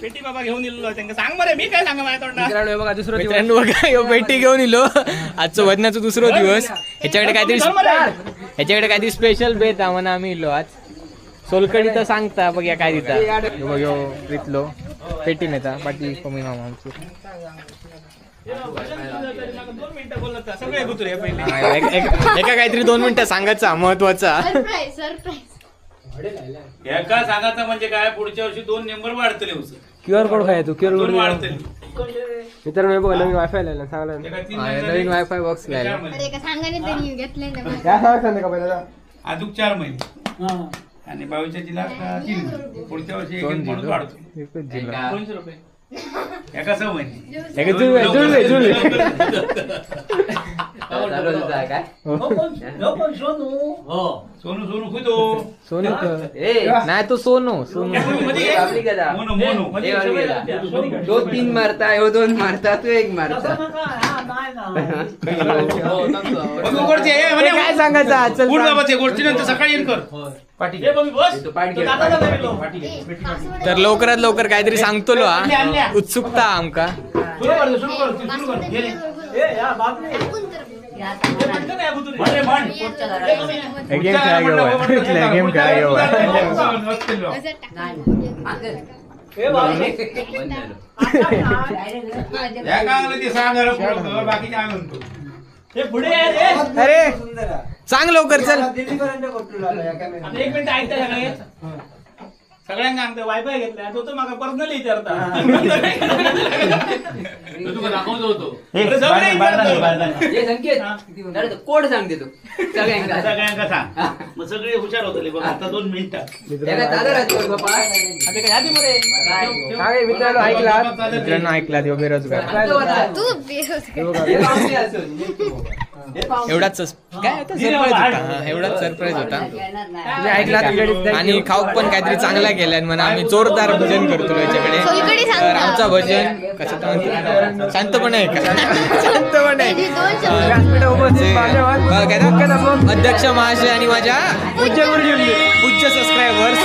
पेटी बाबा घेऊन इल्लो त्यांना सांग बरे मी काय सांगा माझ्या तोंडात. मित्रांनो बघा दुसरं मित्रांनो बघा यो पेटी घेऊन इलो. आजचं वजनाचं दुसरं दिवस. ह्याच्याकडे काहीतरी स्पेशल बेत आहे म्हणा आम्ही इलो आज. सोलकडी तर सांगता बघा काय दिता. बघ यो रितलो पेटी नेता पाटी कमी मामा आमची. एका काहीतरी 2 मिनिटं सांगायचा महत्वाचा. एका सांगायचं म्हणजे काय पुढच्या वर्षी 2 नंबर वाढतले. QR कोड काय तू QR कोड वाढतले. मित्रांनो बघा नवीन वायफाय लावला चांगला नवीन वायफाय बॉक्स लावला. अजून 4 महिने आणि 22च्या जिल्हा 3 महिने. पुढच्या वर्षी 1 माणूस वाढतो. 200 रुपये एका 6 महिने. सोनू सोनू खुदो सोनू नाही तो सोनू सोनू तो 3 मारता ह्यो 2 मारता तू 1 मारता. काय सांगायचं चल गोष्टीनंतर सकाळी येऊन कर. तर लवकरात लवकर काहीतरी सांगतो लो उत्सुकता आमका. गेम खेळा अरे सांग लवकर चल. 1 मिनिट ऐकता सगळ्यांना सांगतो वायफाय घेतलाय तो तर मला पर्सनली विचारता. कोड सांगते तू सगळ्यांना सांग. मग सगळे हुशार होतले बघ आता 2 मिनिटात. मित्रांनो ऐकला देव बेरोजगार एवढाच काय सरप्राईज होता. एवढाच सरप्राईज होता तुम्ही ऐकला. आणि खाऊक पण काहीतरी चांगला केलाय म्हणा आम्ही जोरदार भजन करतो याच्याकडे. तर आमचा भजन कसं शांतपणे आहे का शांतपणे अध्यक्ष महाशय आणि माझ्या पूज्य सबस्क्रायबर्स